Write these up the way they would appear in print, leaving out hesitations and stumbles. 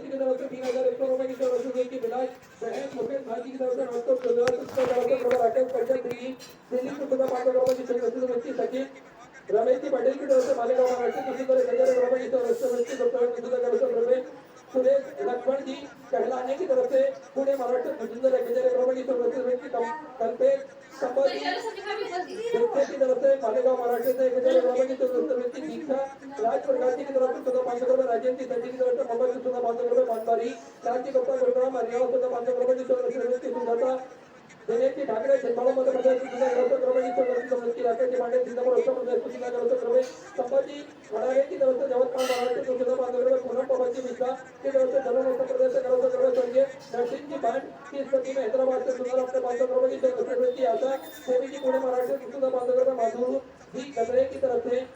की तरफ से 3,100 रुपए की तरफ से की बिलास बहन मुकेश भाजी की तरफ से 900 राकेश पंचायत दिल्ली से सुधा 500 रुपए की तरफ से सचिन रमेश जी पटेल की तरफ से मालेगांव महाराष्ट्र की तरफ से 1000 रुपए की तरफ से डॉक्टर सुरेश लक्ष्मण जी कहलाने की तरफ से पुणे महाराष्ट्र सुंदर 1000 रुपए की तरफ से कल्पेश संभाजी देवते की तरफ से मालेगांव महाराष्ट्र से 1000 रुपए की तरफ से दीक्षा राज प्रकाश जी की तरफ से सुधा 500 रुपए राजेंद्र जी की तरफ से मोहम्मद से सुधा 500 रुपए मानदारी क्रांति गुप्ता गुरुग्राम हरियाणा सुधा 500 रुपए की तरफ से सुजाता दिनेश जी ठाकरे छिंदवाड़ा मध्य प्रदेश की सुधा 200 रुपए की तरफ से राकेश जी पांडे सीतापुर उत्तर प्रदेश की सुधा 200 रुपए संभाजी वड़ारे की तरफ से जवतपाल महाराष्ट्र की सुधा 500 रुपए पूनम पवन जी मिश्रा की तरफ से जलन उत्तर प्रदेश से 200 रुपए स्वर्गीय नरसिंह जी बांड की स्थिति में हैदराबाद से सुधा अपने 500 रुपए की तरफ से आशा देवी जी पुणे महाराष्ट्र की सुधा 500 रुपए माधुर जी कतरे की तरफ से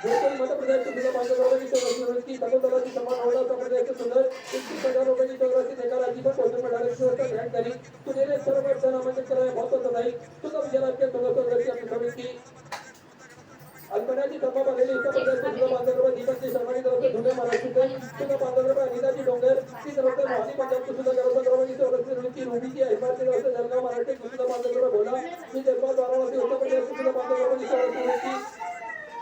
जयपुर मध्य प्रदेश से सुधा 500 रुपए की तरफ से तमिलनाडु की सम्मान होगा उत्तर प्रदेश से सुंदर 21,000 रुपए की तरफ से देखा राज्य पर पोषण में डायरेक्ट व्यवस्था ग्रहण करी तो मेरे स्तर पर जन आमंत्रित कराया बहुत बहुत बधाई तो तब जरा के 1600 अपनी समिति की अल्पना जी तम्बा बघेली उत्तर प्रदेश से सुधा 500 रुपए दीपक जी शर्मा की तरफ से धुले महाराष्ट्र से सुधा 500 रुपए अनिता जी डोंगर की तरफ से मोहाली पंजाब की सुधा 1100 रुपए की तरफ से रुचि रूबी जी अहमद की तरफ से जलगांव महाराष्ट्र की सुधा 500 रुपए भोला जी जयपाल वाराणसी उत्तर प्रदेश की सुधा 500 रुपए की तरफ से रुचि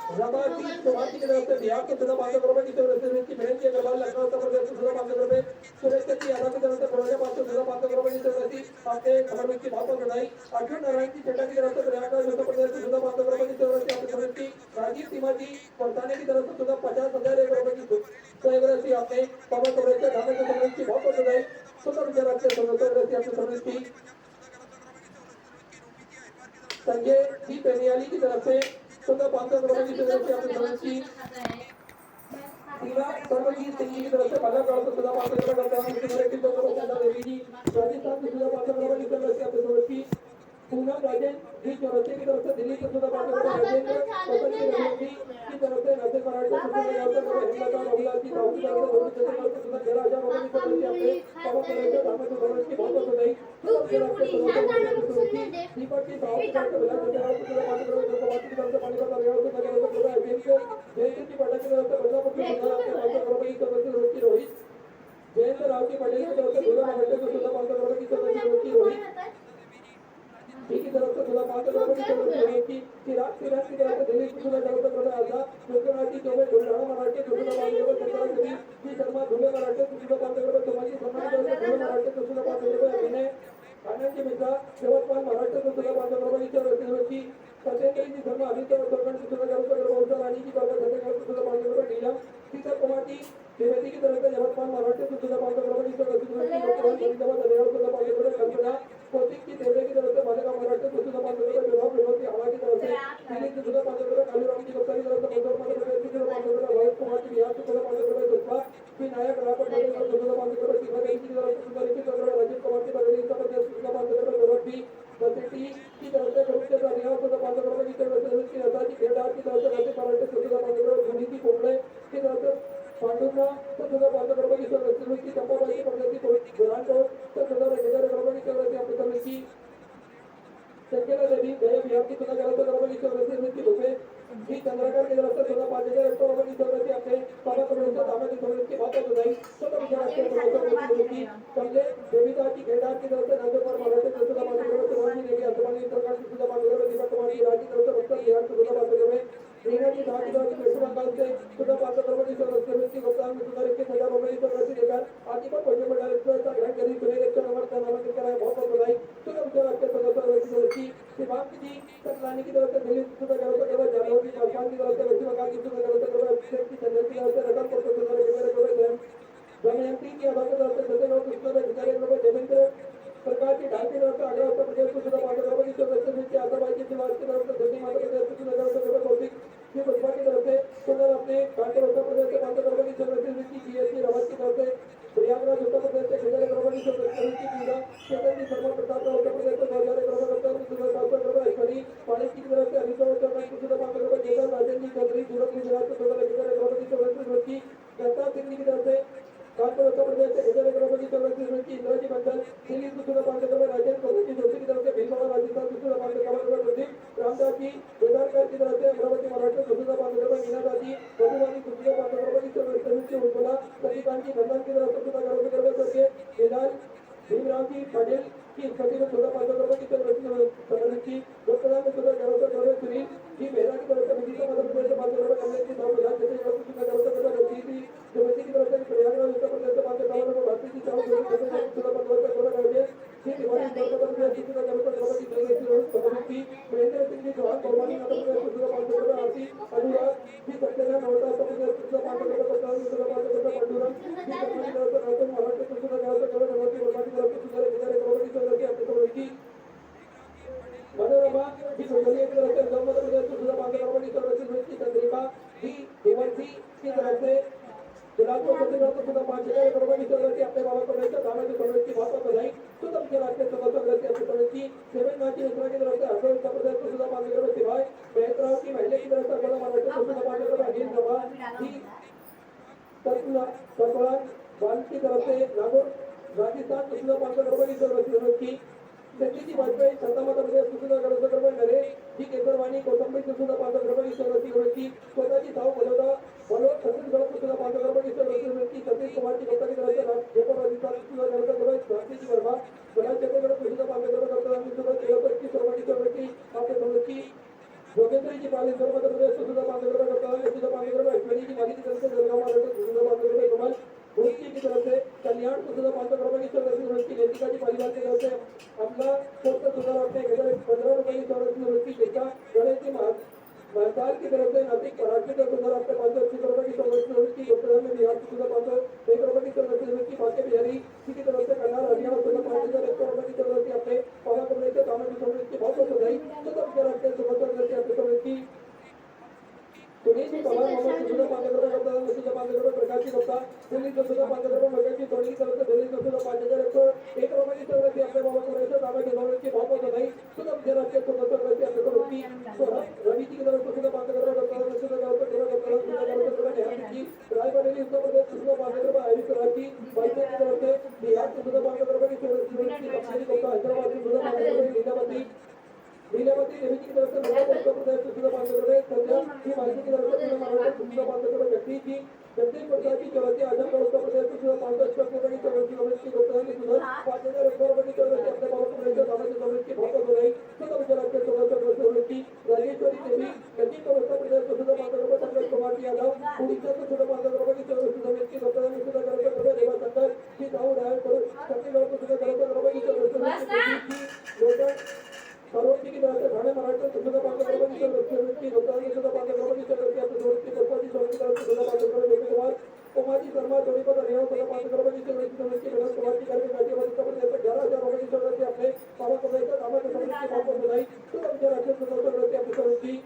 रमाजी चौहान की तरफ से बिहार के सुधा 500 रुपए की तरफ से रुचि बहन जी अग्रवाल लखनऊ उत्तर प्रदेश की सुधा 500 रुपए सुरेश जी यादव की तरफ से फिरोजा 500 रुपए की तरफ से आपके खबर में की बहुत बहुत बधाई अर्जुन नारायण जी चड्डा की तरफ से प्रयागराज उत्तर प्रदेश की सुधा 500 रुपए की तरफ से आपके खबर की राजीव सीमा जी परताने की तरफ से सुधा 50,000 रुपए की तो आपने पवन कवरेज से ढाबे की खबर की बहुत बहुत बधाई सुंदर विचार आपके आपके खबर की संजय जी पेनियाली की तरफ से सुधा 500 रुपए की तरफ से आपने खबर की सीमा सर्वजीत सिंह की तरफ से बालागांव से सुधा 500 रुपए करते हैं की देवी जी राजस्थान से सुधा 500 रुपए की तरफ से आपने खबर की पूनम राजेंद्र जी चौरसिया की तरफ से दिल्ली से सुधा 500 रुपए राजेंद्र कोपल की तरफ से नजर महाराष्ट्र से सुधा 1000 रुपए हिंदुस्तान रविलाल जी साहू की तरफ से सुधा 13,000 रुपए की तरफ से आपने पवन करेंगे धामे को खबर की बहुत बहुत बधाई दीपक की साहू की तरफ से बिलास सुधा 500 रुपए जो की तरफ से पानीपत हरियाणा से नगर को सुधा जयंत जी पटेल की तरफ से बदलापुर की सुधा आपके 500 रुपए की तरफ से रोकी रोहित जयंत राव जी पटेल की तरफ से सुधा महाराष्ट्र को सुधा 500 रुपए की तरफ से रोकी रोहित की तरफ से सुधा 500 रुपए की तरफ से रोकी चिराग की तरफ से दिल्ली की सुधा 1100 रुपए आशा लोकनाथ जी चौबे बुलढाणा महाराष्ट्र की सुधा 500 रुपए चंद्रा देवी जी शर्मा धुले महाराष्ट्र की सुधा 500 रुपए तुम्हारी सम्मान की तरफ से धुले महाराष्ट्र की सुधा 500 रुपए अभिनय आनंद जी मिश्रा यवतमाल महाराष्ट्र की सुधा 500 रुपए की तरफ से रोकी सत्येंद्र जी शर्मा आदित्य उत्तराखंड की सुधा 1100 रुपए बहुत रानी जी बाबा छत्तीसगढ़ की सुधा 500 रुपए नीलम शीतल कुमार जी देवती की तरफ से यवतमाल महाराष्ट्र की सुधा 500 रुपए की तरफ से फरीदाबाद हरियाणा सुधा 500 रुपए कल्पना कोचिंग की देवरे की तरफ से मालेगांव महाराष्ट्र की सुधा 500 रुपए विभाग विभाग की हवा की तरफ से दिल्ली की सुधा 500 रुपए कालीराम जी गुप्ता की तरफ से मंदोर मध्य प्रदेश की सुधा 500 रुपए रोहित कुमार जी बिहार की सुधा 500 रुपए दुष्पा विनायक रावत की तरफ से सुधा 500 रुपए शिवा देवी की तरफ से सुधा 21 रुपए राजीव कुमार की बरेली उत्तर प्रदेश की सुधा 500 रुपए गोरखी बसेटी की तरफ से ग्रुप के हरियाणा सुधा 500 रुपए की तरफ से की रता जी खेड़ार की तरफ से राज्य महाराष्ट्र की सुधा 500 रुपए धोनी की कोमड़े की तरफ से पांडुना तो सुधा 500 रुपए की तरफ से चंपाबाई की प्रगति को बुरानपुर तो सुधा 1000 रुपए की तरफ से आपकी तरफ की संजना देवी गया बिहार की सुधा 1100 रुपए की तरफ से की रुपए जी चंद्रकर की तरफ से सुधा 5,100 रुपए की तरफ से आपने बाबा करोड़ से धामे की तरफ की बात बताई तो तब विचार आपके करोड़ की समझे देविता की घेटार की तरफ से नंदकुमार महाराष्ट्र की सुधा 500 रुपए सुभाष देवी असमानी उत्तराखंड की सुधा 500 रुपए दीपक कुमारी राज्य की तरफ से उत्तर बिहार की सुधा 500 रुपए रीना जी धाम की तरफ से पश्चिम बंगाल से सुधा 500 रुपए की तरफ से भुगतान में सुधा 21,000 रुपए की तरफ से लेकर आदि पर पहुंचने में डायरेक्ट व्यवस्था ग्रहण करी सुने इलेक्शन नंबर का नामांकन कराया बहुत बहुत बधाई तो तब विचार आपके 1600 रुपए की शिवांग जी तकलानी की तरफ से दिल्ली सुधा 1100 रुपए जाधव जी जापान की तरफ से पश्चिम बंगाल की सुधा 1100 रुपए अभिषेक की चंद्र की तरफ से रतनपुर से सुधा 1100 रुपए दमयंती की आधार की तरफ से जैसे लोग सुधा 1100 रुपए देवेंद्र सरकार की ढाल की तरफ से आगरा उत्तर प्रदेश को सुधा 500 रुपए की तरफ से आशाबाई की निवास की तरफ से दिल्ली मध्य प्रदेश को सुधा 1100 रुपए कौशिक की पुष्पा की तरफ से सुंदर अपने कानपुर उत्तर प्रदेश से 500 रुपए की तरफ से जीएसटी रवत की तरफ से प्रयागराज उत्तर प्रदेश से 1000 रुपए की तरफ से पूजा चेतन जी शर्मा प्रताप उत्तर प्रदेश से 2000 रुपए करता है सुधा 700 रुपए ऐश्वरी पानी की तरफ से अनिता उत्तराखंड की सुधा 500 रुपए जयराम राजन जी चौधरी सूरत गुजरात से 2000 रुपए की तरफ से दत्ता सिंह की तरफ से कानपुर उत्तर प्रदेश से 1000 रुपए की तरफ से इंद्राजी मंडल दिल्ली की सुधा 500 रुपए राजेंद्र कोहली की जोशी की तरफ से भीलवाड़ा राजस्थान की सुधा 500 रुपए प्रदीप रामदास जी बेदारकर की तरफ से अमरावती महाराष्ट्र की सुधा 500 रुपए मीना दादी मधुबानी की सुधा 500 रुपए की तरफ से उर्मिला सतीकांत जी नंदन की तरफ से सुधा करो करके स्वर्गीय केदार भीमराव जी पटेल की स्मृति में 14,500 की संग्रहित की लोकसभा में सुधा करो सुनील जी मेहरा की तरफ से विदिशा मध्य प्रदेश से 500 कमलेश जी 9,000 जैसे सुधा करो रंजीत जी ज्योति की तरफ से प्रयागराज उत्तर प्रदेश से 551 भारती जी चाव सुधा 15 करोड़ श्री तिवारी उत्तर प्रदेश से सुधा करो की महेंद्र सिंह जी चौहान भगवानी मध्य प्रदेश से सुधा 500 करोड़ आरती अनुराग जी सत्यनारायण नवता उत्तर प्रदेश से सुधा 500 करोड़ सुधा 500 करोड़ पंडुरंग जी कर्मा की तरफ से गौतम महाराष्ट्र से सुधा 1100 करोड़ नवती वर्मा की तरफ से सुधा 11 करोड़ की चौधरी अपने की मनोरमा जी मंगलिया की तरफ से मध्य प्रदेश से सुधा 500 करोड़ की चौधरी की चंद्रिका जी देवर्षि की तरफ से बिलासपुर छत्तीसगढ़ को सुधा 5,000 करोड़ की चौधरी अपने बाबा को लेकर दामा की चौधरी की बहुत बधाई सुधा के राष्ट्रीय सदस्य की अपनी चौधरी की सेवन नाची मिश्रा की तरफ से हरदोई उत्तर प्रदेश को सुधा 500 करोड़ सिवाय बेहतराव की महिला की तरफ से बड़ा महाराष्ट्र को सुधा 500 करोड़ अनिल सभा जी सतपुड़ा बाल की तरफ से नागौर राजस्थान को सुधा 500 करोड़ की चौधरी की सचिन जी वाजपेयी छत्ता मध्य प्रदेश सुधा करोड़ नरेश जी केसरवानी कौटुंबिक सुधा 500 करोड़ की चौधरी की स्वतः जी साहु बलौदा बलोद छत्तीसगढ़ को सुधा 500 करोड़ की चौधरी की सतीश कुमार जी गुप्ता की तरफ से जयपुर राजस्थान सुधा करोड़ भारती जी वर्मा बड़ा छत्तीसगढ़ को सुधा 500 करोड़ डॉक्टर सुधा 1321 करोड़ की चौधरी आपके समझ की योगेंद्र जी बालेश्वर मध्य प्रदेश को सुधा 500 करोड़ डॉक्टर सुधा 500 करोड़ ऐश्वर्या जी माली की तरफ से जलगांव महाराष्ट्र सुधा 500 करोड़ कमल भूमि की तरफ से कल्याण को सुधा 500 करोड़ की चौधरी की लेखिका जी परिवार की तरफ से अमला पोस्ट सुधा अपने 15 रुपए की चौधरी की लेखा गणेश जी महताल की तरफ से नासिक पराठी का सुधा अपने 580 करोड़ की चौधरी की उत्तराखंड में बिहार की सुधा 501 करोड़ की चौधरी की भाग्य बिहारी जी की तरफ से कन्नार हरियाणा सुधा 5,100 करोड़ की चौधरी अपने पावा कमले से दामा की चौधरी की बहुत बधाई सुधा के राष्ट्रीय सुधा की अपनी चौधरी की सुनील जी पवार मोहम्मद सुधा 500 करोड़ डॉक्टर सुधा 500 करोड़ प्रकाश जी गुप्ता दिल्ली को सुधा 500 करोड़ मगर की टोनी की तरफ से दिल्ली को सुधा 5,101 करोड़ की चौधरी अपने बाबा को लेकर दामा की चौधरी की बहुत बधाई सुधा के राष्ट्रीय सुधा की अपनी चौधरी की रवि जी की तरफ से सुधा 500 करोड़ डॉक्टर सुधा करोड़ जी रायबरेली उत्तर प्रदेश सुधा 500 करोड़ आयुष राज जी बाईसा की तरफ से बिहार को सुधा 500 करोड़ की चौधरी की बख्शी गुप्ता हैदराबाद की सुधा 500 करोड़ लीलावती देवी की तरफ से उत्तर प्रदेश से सुधा 500 करोड़ संध्या की मालती की तरफ से सुधा महाराष्ट्र सुधा 500 करोड़ व्यक्ति की जगदीश प्रसाद की चौरासी आजमगढ़ उत्तर प्रदेश से सुधा 500 करोड़ की चौरासी की डॉक्टर की सुधा 5,000 करोड़ की चौरासी अपने बाबा को लेकर दामा की चौधरी की बहुत बधाई सुधा गुजरात के चौरासी की राजेश्वरी देवी लखीमपुर उत्तर प्रदेश को सुधा 500 करोड़ पंकज कुमार यादव उड़ीसा को सुधा 500 करोड़ की चौरासी की डॉक्टर की सुधा करोड़ रेवा शंकर की साहू रायपुर छत्तीसगढ़ को सुधा करोड़ की चौरासी सरोज जी की तरफ से थाने महाराष्ट्र से सुधा 500 करोड़ की चौधरी डॉक्टर की सुधा 500 करोड़ की चौधरी अपने जोड़ी की पशुपति चौधरी की तरफ से सुधा 500 करोड़ लेने के बाद कुमारी शर्मा जोड़ी पर हरियाणा सुधा 500 करोड़ की चौधरी की विनोद कुमार की करके गाजियाबाद उत्तर प्रदेश से 11,000 रुपए की चौधरी अपने पावा को लेकर दामा की चौधरी की बहुत बधाई सुधा विजय राष्ट्रीय सुधा अपनी चौधरी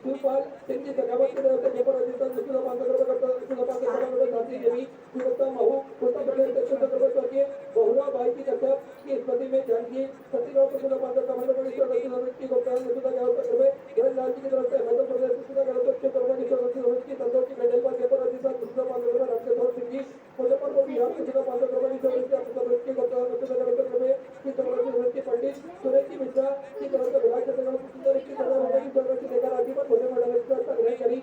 शिवपाल सिंह जी सखावत की तरफ से जयपुर राजस्थान से सुधा 500 करोड़ डॉक्टर सुधा 500 करोड़ शांति देवी सुरक्षा महू उत्तर प्रदेश से सुधा करोड़ स्वर्गीय बहुरा बाई की कश्यप की स्मृति में जानकी छत्तीसगढ़ को सुधा 500 करोड़ की चौधरी की डॉक्टर सुधा 1100 करोड़ गणलाल जी की तरफ से मध्य प्रदेश से सुधा 1100 करोड़ की चौधरी की संतोष की मेडल पर जयपुर राजस्थान से सुधा 500 करोड़ रामचंद्र सिंह जी मुजफ्फरपुर बिहार से सुधा 500 करोड़ की चौधरी की डॉक्टर सुधा 1100 करोड़ की चौधरी की पंडित सुरेश जी मिश्रा की तरफ से बिहार छत्तीसगढ़ की सुधा 21,000 रुपए की चौधरी लेकर राज्य पर भोले मंडल ग्रहण करी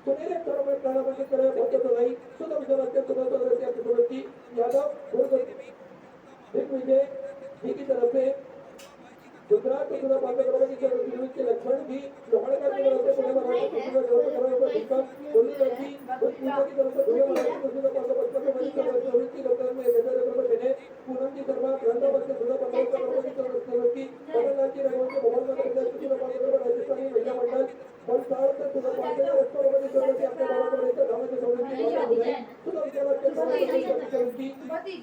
सुनील अक्षरों में प्रारंभिक करें बहुत बधाई सुधा गुजरात के सुधा चौधरी अपनी चौधरी यादव दिग्विजय जी की तरफ से गुजरात को सुधा 500 करोड़ की चौधरी के लक्ष्मण जी लोहाड़कर की तरफ से पुणे महाराष्ट्र को सुधा 150 करोड़ रुपए भूकंप बोली जी पूजा की तरफ से पुणे महाराष्ट्र को सुधा 555 करोड़ की चौधरी की डॉक्टर में 1000 करोड़ देने पूनम जी शर्मा ग्रंथावत से सुधा 15 करोड़ की चौधरी की बदललाल जी रघुवर के भवन में प्रदेश को सुधा 500 करोड़ राजस्थानी महिला मंडल बलसाड़ से सुधा 500 करोड़ की चौधरी अपने बाबा को लेकर दामा की चौधरी की सुधा विजय की चौधरी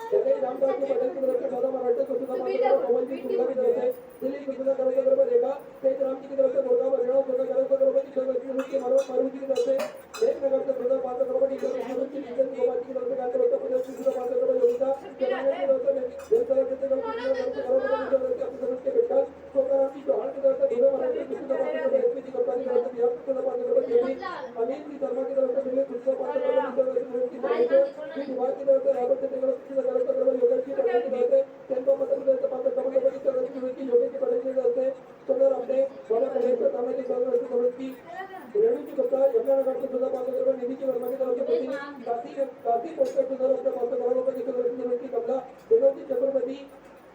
चेन्नई रामदास जी पटेल की तरफ से सौदा महाराष्ट्र को सुधा 500 करोड़ पवन जी सुधा की तरफ से दिल्ली को सुधा 1100 करोड़ रेखा तेज राम जी की तरफ से गुड़गांव हरियाणा सुधा 1100 करोड़ की चौधरी की मनोज मारू जी की तरफ से देवनगर से सुधा 500 करोड़ की चौधरी की विजय गोपाल जी की तरफ से गांधी उत्तर प्रदेश की सुधा 500 करोड़ योगिता तेलंगाना की तरफ से देवतला छत्तीसगढ़ की सुधा 1100 करोड़ की चौधरी अपनी तरफ के बेटा सोकाराम जी चौहान की तरफ से धुले महाराष्ट्र की सुधा 500 करोड़ एसपी जी गुप्ता की तरफ से बिहार की सुधा 500 करोड़ जेपी अनिल जी शर्मा की तरफ से दिल्ली सुधा 500 करोड़ की चौधरी की बिहार की तरफ से रायपुर छत्तीसगढ़ की सुधा 1100 करोड़ योगेश जी पटेल की तरफ से चंपा मध्य प्रदेश से 500 करोड़ की चौधरी की योगेश जी पटेल की तरफ से सुंदर अपने बाबा कलेश से दामा की चौधरी की रेणु जी गुप्ता यमुनानगर से सुधा 500 करोड़ निधि जी वर्मा की तरफ से काशी काफी पोस्टर सुंदर अपने 500 करोड़ रुपए की व्यक्ति कमला देवजी चतुर्वेदी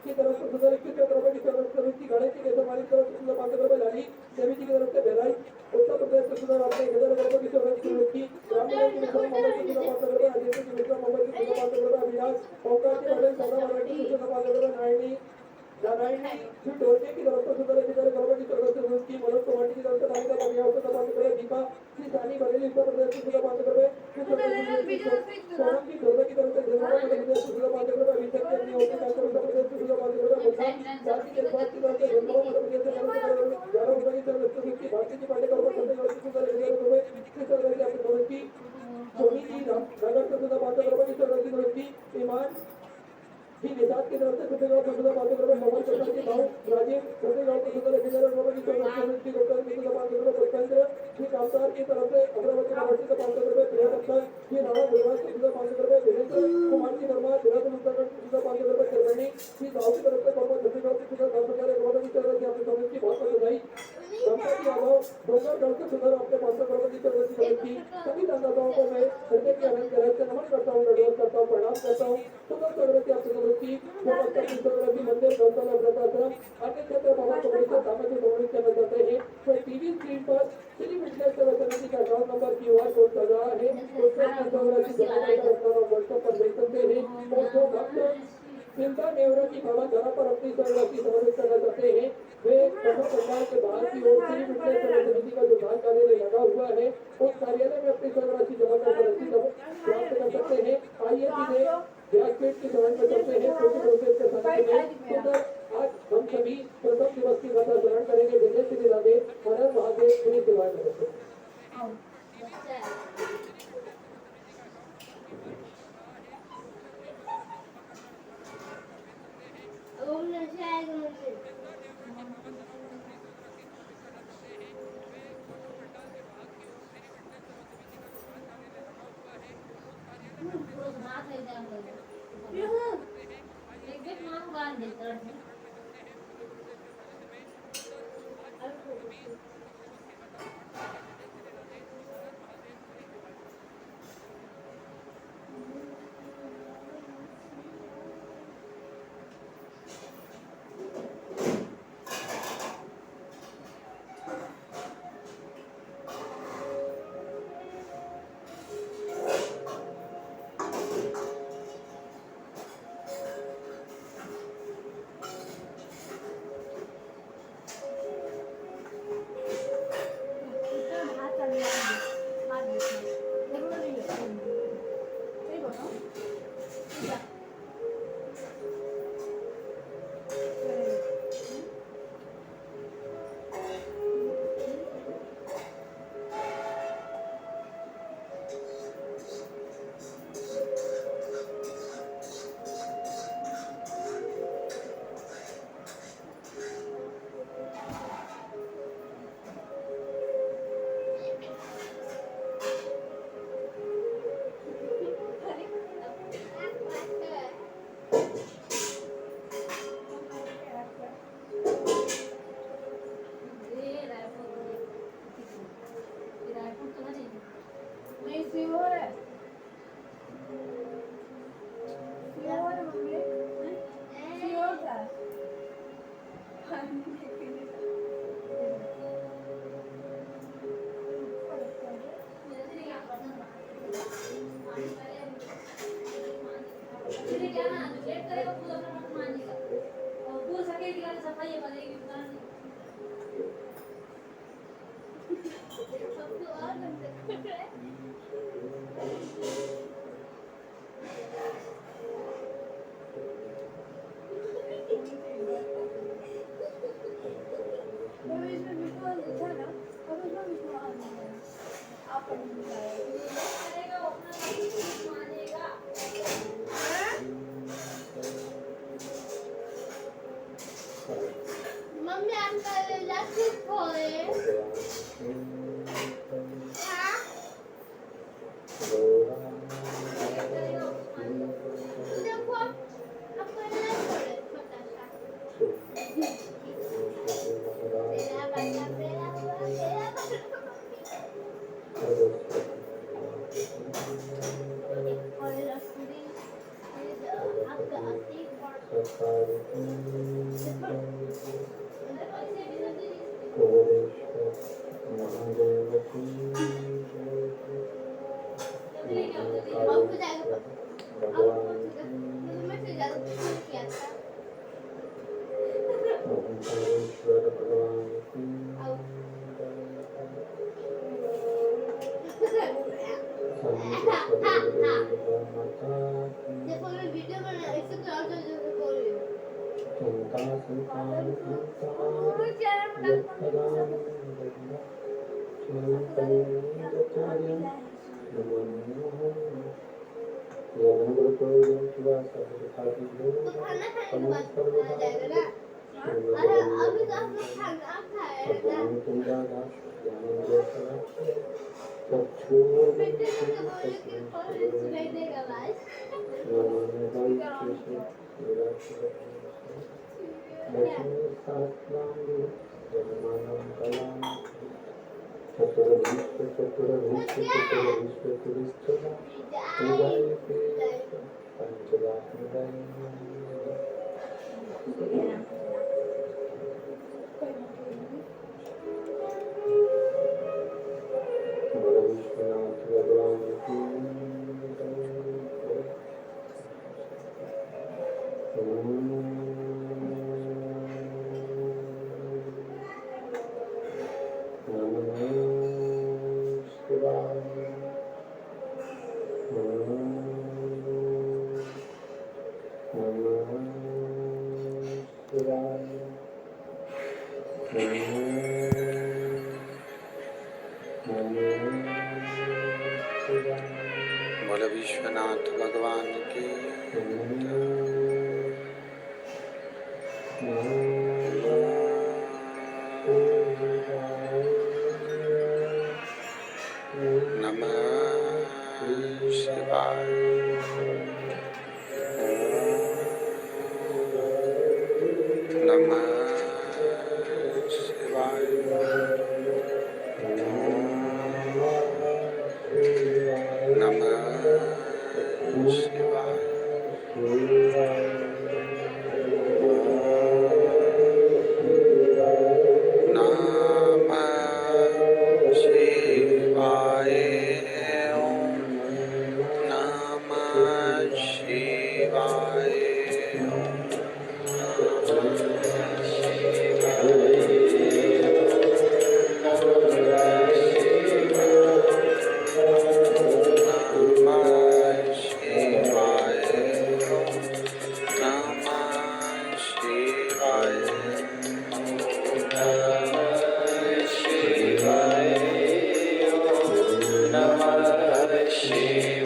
की तरफ से सुंदर 21 करोड़ रुपए की व्यक्ति गणेश जी के हमारी तरफ से सुंदर 500 करोड़ लाली देवी जी की तरफ से बेलाई उत्तर प्रदेश से सुंदर आपने 1000 करोड़ की व्यक्ति रामनगर की मिश्रा मोहम्मद की सुंदर 500 करोड़ अजय की मिश्रा मोहम्मद की सुंदर 500 करोड़ अभिलाष ओंकार की बड़े सौदा वाला की सुंदर 500 करोड़ नारायणी फिर डोरने की तरफ से सुंदर 1000 करोड़ की तरफ से उसकी मनोज कुमार की तरफ से नायिका बनिया उसको 500 करोड़ दीपा की सानी बरेली उत्तर प्रदेश की सुंदर 500 करोड़ सोनम की धोबे की तरफ से देवरा मध्य प्रदेश की सुंदर 500 करोड़ अभिषेक की अपनी होती है उत्तर प्रदेश की सुंदर 500 करोड़ मुल्तान शादी के बाद की तरफ से जन्मों मध्य प्रदेश से 11 रुपए की तरफ से उसकी भारतीय जी पांडे करोड़ संजय करोड़ की सुंदर 1000 रुपए की तरफ से अपनी करोड़ की सोनी जी नगर से सुंदर 500 करोड़ की तरफ से उसकी ईमान जी निषाद की तरफ से छत्तीसगढ़ के सुंदर 500 करोड़ मोहन चौधरी के भाव राजीव छत्तीसगढ़ के सुंदर 1000 करोड़ की तरफ से डॉक्टर की सुंदर 500 करोड़ पुष्पेंद्र जी कामतार की तरफ से अमरावती यूनिवर्सिटी से 500 करोड़ प्रिया दत्ता जी राणा गुजरात की सुंदर 500 करोड़ वीरेंद्र कुमार की वर्मा देहरादून उत्तराखंड की सुंदर 500 करोड़ चरवणी जी साहू की तरफ से करोड़ छत्तीसगढ़ की सुंदर 10,000 करोड़ की तरफ से अपनी कमेंट की बहुत बधाई संपत्ति यादव डोंगरगढ़ से सुंदर अपने 500 करोड़ की तरफ से की सभी दाताओं को मैं हृदय की अनंत गहराई से नमन करता हूँ धन्यवाद करता हूँ प्रणाम करता हूँ सुंदर सगरे की आपकी कमेंट की फोटोग्राफी मंदिर गौतम वृद्धाश्रम अन्य क्षेत्र भवन को मिलकर सामाजिक भवन करना चाहते हैं तो टीवी स्क्रीन पर श्री विद्या सेवा समिति का अकाउंट नंबर QR कोड चल रहा है उसका फोटोग्राफी जमा कर अपना व्हाट्सएप पर भेज सकते हैं और जो भक्त चिंता नेवरा की बाबा जरा पर अपनी सर्वराशि समर्पित करना चाहते हैं वे कमल सरकार के बाहर की ओर श्री विद्या सेवा समिति का जो धान कार्यालय लगा हुआ है उस कार्यालय में अपनी सर्वराशि जमा कर रसीद प्राप्त कर सकते हैं आइए सीधे व्यासपीठ की सवाल पर चलते हैं क्योंकि प्रोसेस के साथ में सुंदर आज हम सभी प्रथम दिवस की कथा स्मरण करेंगे जय श्री राधे हर हर महादेव श्री शिवाय नमस्ते मम्मी आपका किस खोले? हाँ? देखो मैं वीडियो बना इससे क्लाउड जो बोल रही हूँ तो खाना खाने के बाद खाना जाएगा ना अरे अभी तो हम लोग खाना खाएगा बेटे को तो बोले कि कॉलेज सुनाई देगा आवाज बोले विश्वनाथ भगवान की नमः शिवाय नमः शिवाय नमः शिवाय नमः शिवाय ओम नमः शिवाय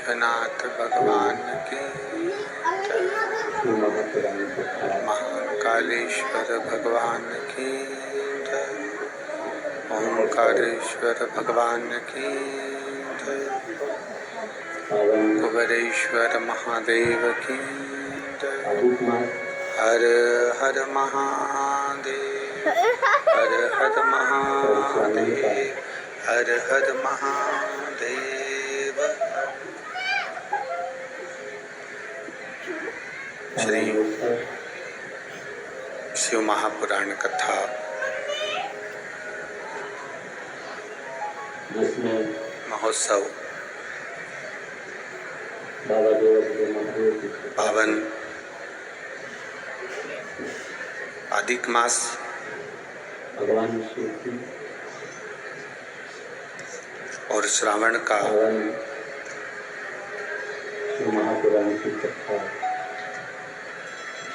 विश्वनाथ भगवान की महाकालेश्वर भगवान की ओंकारेश्वर भगवान की कुबेरेश्वर महादेव की हर हर महादेव हर हर महादेव हर हर महादेव। श्री शिव महापुराण कथा महोत्सव पावन अधिक मास भगवान शिव की और श्रावण का शिव महापुराण की कथा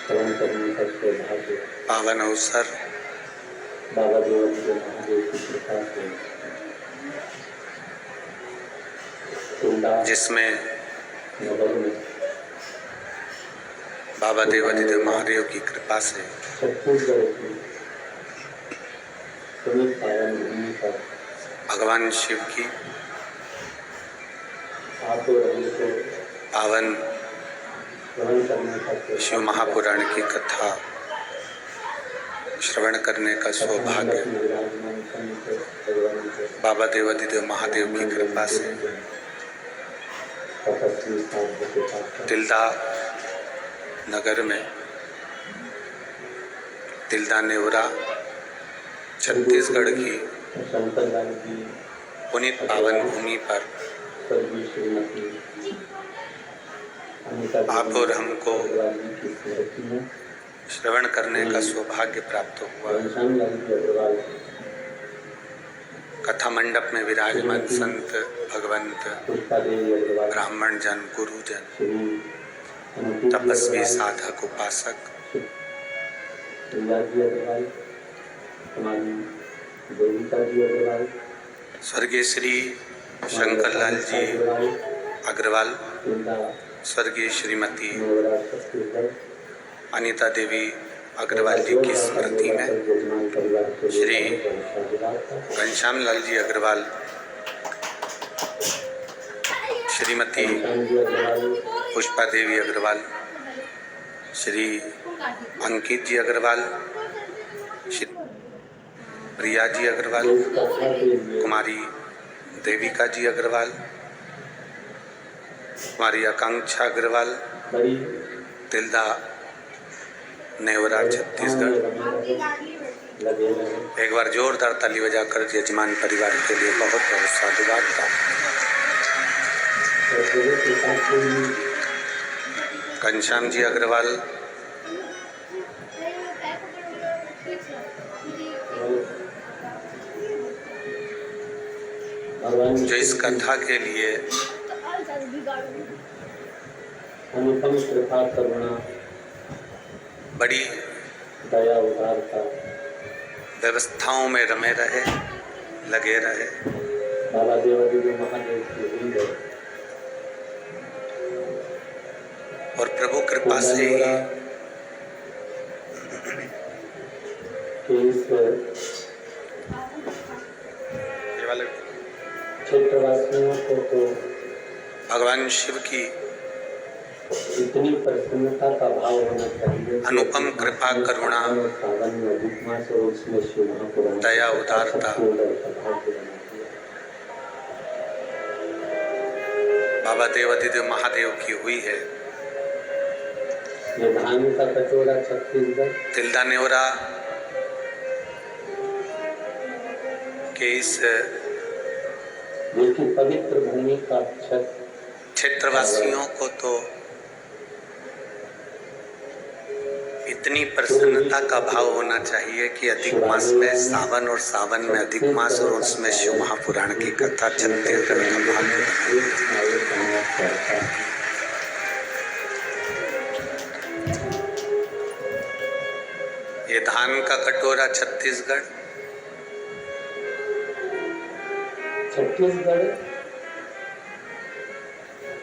श्रवण करने का सौभाग्य पावन अवसर बाबा देवादिदेव महादेव की कृपा से कुंडा जिसमें नगर में बाबा देवादिदेव महादेव की कृपा से छत्तीसगढ़ की सभी पावन भूमि पर भगवान शिव की आपको रंग को पावन श्रवण करने का शिव सौभाग्य महापुराण की कथा श्रवण करने का सौभाग्य विराजमान संत भगवान के बाबा देवादिदेव महादेव की कृपा से तपस्वी साधु के पास तिल्दा नगर में तिल्दा नेवरा छत्तीसगढ़ की शंकर लाल की पुनीत पावन भूमि पर स्वर्गीय श्रीमती अनिता आप और हमको अग्रवाल जी की स्मृति में श्रवण करने का सौभाग्य प्राप्त हुआ। घनश्याम लाल जी अग्रवाल कथा मंडप में विराजमान संत भगवंत पुष्पा देवी अग्रवाल ब्राह्मण जन गुरुजन श्री अनुकूल तपस्वी अग्रवाल, साधक उपासक प्रिया जी अग्रवाल, हमारी देविका जी अग्रवाल, स्वर्गीय श्री शंकर लाल जी अग्रवाल, अग्रवाल, जिनका स्वर्गीय श्रीमती नवरा छत्तीसगढ़ अनीता देवी अग्रवाल जी की स्मृति में यजमान परिवार के श्री लोग घनश्याम लाल जी अग्रवाल, श्रीमती घनश्याम जी अग्रवाल, पुष्पा देवी अग्रवाल, श्री अंकित जी अग्रवाल, श्री प्रिया जी अग्रवाल, इस कथा के लिए कुमारी देविका जी अग्रवाल, कुमारी आकांक्षा अग्रवाल, बड़ी तिल्दा नेवरा छत्तीसगढ़। लगे रहे। एक बार जोरदार ताली बजाकर यजमान परिवार के लिए बहुत बहुत साधुवाद का। और प्रभु के साथ में घनश्याम जी अग्रवाल, भगवान जो इस कथा के लिए अनुपम कृपा करुणा बड़ी दया उदारता व्यवस्थाओं में रमे रहे, लगे रहे। बाबा देवादिदेव महादेव की हुई है और प्रभु कृपा से ही कि इस ये वाले क्षेत्रवासियों को तो भगवान शिव की इतनी प्रसन्नता का भाव होना चाहिए। अनुपम कृपा करुणा सावन में अधिक मास और उसमें शिव महापुराण दया उदारता बाबा देवादिदेव महादेव की हुई है। ये धान का कटोरा छत्तीसगढ़ तिल्दा नेवरा के इस देखिए पवित्र भूमि का छत क्षेत्रवासियों को तो इतनी प्रसन्नता का भाव होना चाहिए कि अधिक मास में सावन और सावन में अधिक मास और उसमें शिव महापुराण की कथा छत्तीसगढ़ का भाग्य बनाए। ये धान का कटोरा छत्तीसगढ़ छत्तीसगढ़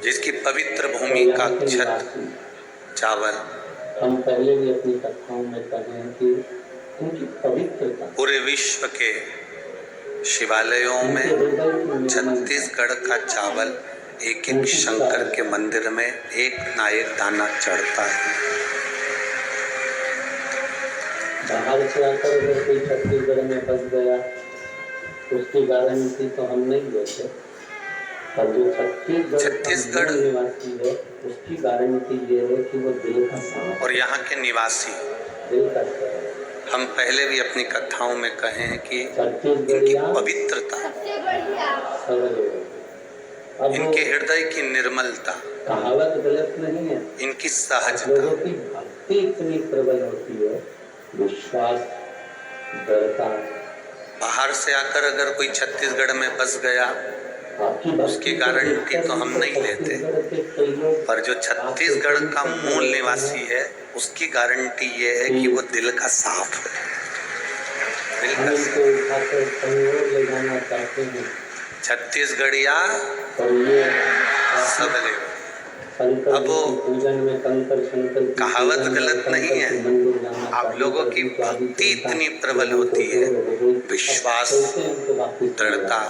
जिसकी पवित्र भूमि का छत चावल हम पहले भी अपनी कथाओं में कहे हैं कि उनकी पवित्रता पूरे विश्व के शिवालयों में छत्तीसगढ़ का चावल एक एक शंकर के मंदिर में एक ना एक दाना चढ़ता है। बाहर से आकर अगर कोई छत्तीसगढ़ में बस गया उसकी गारंटी तो हम नहीं देते, और जो छत्तीसगढ़ निवासी है उसकी गारंटी ये है कि वो दिल का साफ और यहाँ के निवासी दिल का साफ। हम पहले भी अपनी कथाओं में कहे हैं कि छत्तीसगढ़ इनकी पवित्रता, सबसे बढ़िया इनके हृदय की निर्मलता, कहावत गलत नहीं है, इनकी लोगों सहजता, की भक्ति इतनी प्रबल होती है, विश्वास, दृढ़ता। बाहर से आकर अगर कोई छत्तीसगढ़ में बस गया उसकी गारंटी तो हम नहीं लेते, पर जो छत्तीसगढ़ का मूल निवासी है उसकी गारंटी ये है कि वो दिल का साफ है। दिल का छत्तीसगढ़िया सबले। अब वो कहावत गलत नहीं है, आप लोगों की भक्ति इतनी प्रबल होती है, विश्वास, दृढ़ता,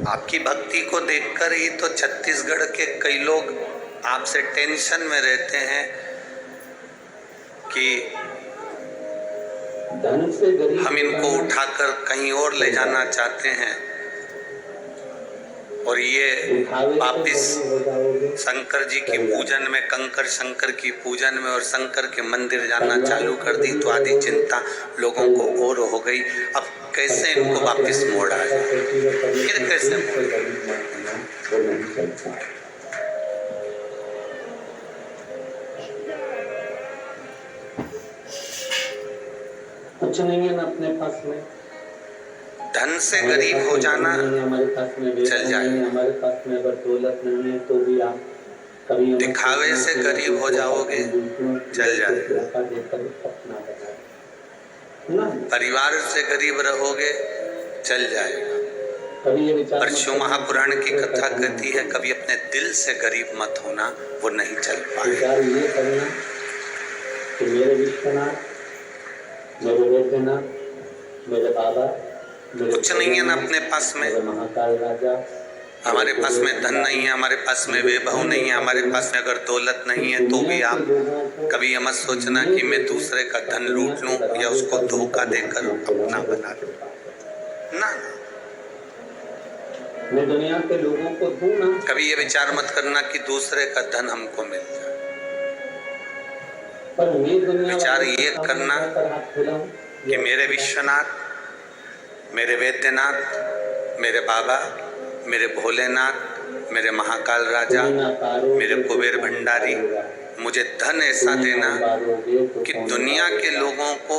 आपकी भक्ति को देखकर ही तो छत्तीसगढ़ के कई लोग आपसे टेंशन में रहते हैं कि हम इनको उठाकर कहीं और ले जाना चाहते हैं और ये वापिस शंकर जी की पूजन में, कंकर शंकर की पूजन में और शंकर के मंदिर जाना चालू कर दी, तो आधी चिंता लोगों को और हो गई। अब कैसे इनको वापिस मोड़ आए, फिर कैसे कुछ नहीं है ना अपने पास में, धन से गरीब हो जाना हमारे पास में चल जाए, हमारे पास में अगर दौलत नहीं है तो भी आप कभी दिखावे से गरीब हो जाओगे, चल जाए, परिवार से गरीब रहोगे, चल जाएगा। पर शिव महापुराण की कथा कहती है कभी अपने दिल से गरीब मत होना, वो नहीं चल पाएगा। ये करना कि मेरे विश्वनाथ, मेरे वैद्यनाथ, मेरे बाबा, कुछ नहीं है ना अपने पास में, महाकाल राजा, हमारे पास में धन नहीं है, हमारे पास में वैभव नहीं है, हमारे पास में अगर दौलत नहीं है, तो भी आप कभी ये मत सोचना कि मैं दूसरे का धन लूट लूं या उसको धोखा देकर अपना बना लूं। ना, मैं दुनिया के लोगों को दूं ना, कभी ये विचार मत करना कि दूसरे का धन हमको मिल जाए। पर मैं दुनिया विचार ये करना कि मेरे विश्वनाथ, मेरे वैद्यनाथ, मेरे बाबा, मेरे भोलेनाथ, मेरे महाकाल राजा, मेरे कुबेर भंडारी, मुझे धन ऐसा देना कि दुनिया के लोगों को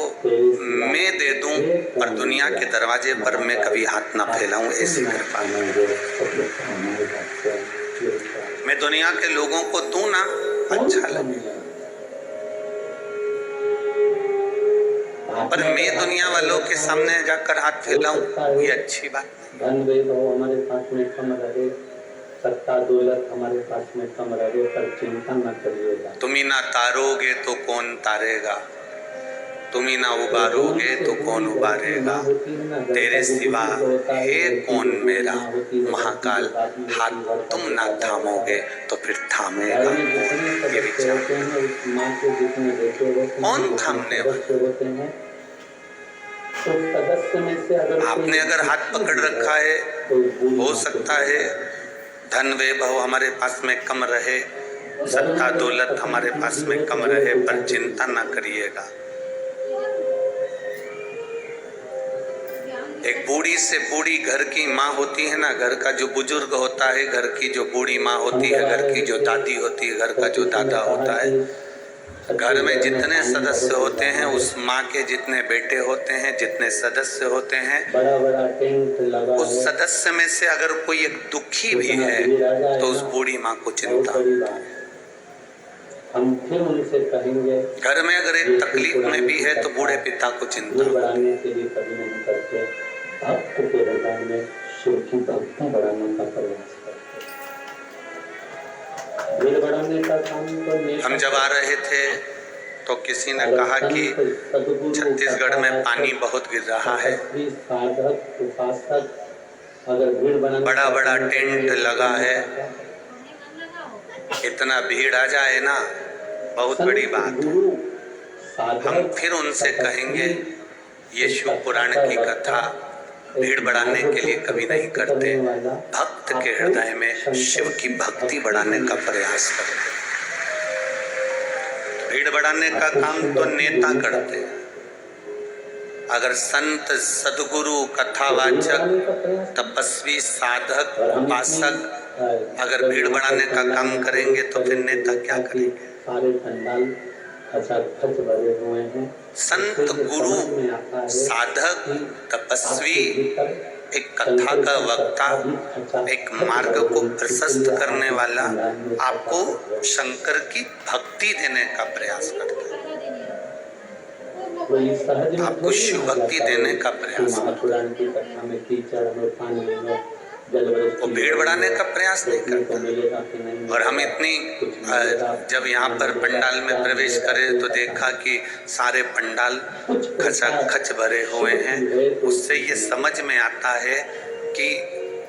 मैं दे दूं और दुनिया के दरवाजे पर मैं कभी हाथ ना फैलाऊं, ऐसी कृपा। मैं दुनिया के लोगों को दूं ना, अच्छा लगे, पर मैं दुनिया वालों के सामने जाकर हाथ फैलाऊं, ये अच्छी बात नहीं। धन वैभव हमारे पास में कम रहे, सत्ता दौलत हमारे पास में कम रहे, पर चिंता न करिएगा। तुम ही ना तारोगे तो कौन तारेगा, तुम ही ना उबारोगे तो कौन उबारेगा, तेरे सिवा है कौन मेरा महाकाल, हाथ तुम ना थामोगे तो फिर थामेगा कौन। ये विचार कौन थामने वाला। आपने अगर हाथ पकड़ रखा है, हो सकता है धन वैभव हमारे पास में कम रहे, सत्ता दौलत हमारे पास में कम रहे, पर चिंता ना करिएगा। एक बूढ़ी से बूढ़ी घर की माँ होती है ना, घर का जो बुजुर्ग होता है, घर की जो बूढ़ी माँ होती है, घर की जो दादी होती है, घर का जो दादा होता है, घर में जितने सदस्य होते हैं, उस माँ के जितने बेटे होते हैं, जितने सदस्य होते हैं, उस सदस्य में से अगर कोई एक दुखी भी है तो उस बूढ़ी माँ को चिंता। हम फिर उनसे कहेंगे, घर में अगर एक तकलीफ में भी है तो बूढ़े पिता को चिंता। बढ़ाने के लिए कभी नहीं करते, भक्त के हृदय में शिव की भक्ति बढ़ाने का प्रयास करते हैं। भीड़ बढ़ाने का काम तो हम जब आ रहे थे तो किसी ने कहा कि छत्तीसगढ़ में पानी बहुत गिर रहा है, साधक उपासक अगर भीड़ बनाने बड़ा बड़ा टेंट लगा है, इतना भीड़ आ जाए ना बहुत बड़ी बात। हम फिर उनसे कहेंगे ये शिव पुराण की कथा भीड़ बढ़ाने के लिए कभी नहीं करते, भक्त के हृदय में शिव की भक्ति बढ़ाने का प्रयास करते। भीड़ बढ़ाने का काम तो नेता करते हैं। अगर संत सदगुरु कथावाचक तपस्वी साधक उपासक अगर भीड़ बढ़ाने का काम करेंगे तो फिर नेता क्या करेंगे? सारे पंडाल खच भरे हुए हैं। संत गुरु साधक तपस्वी एक कथा का वक्ता, एक मार्ग को प्रशस्त करने वाला आपको शंकर की भक्ति देने का प्रयास करता है, आपको शिव भक्ति देने का प्रयास करता है। वो भीड़ बढ़ाने का प्रयास नहीं करता। और हम इतनी जब यहाँ पर पंडाल में प्रवेश करे तो देखा कि सारे पंडाल खच भरे हुए हैं। उससे ये समझ में आता है कि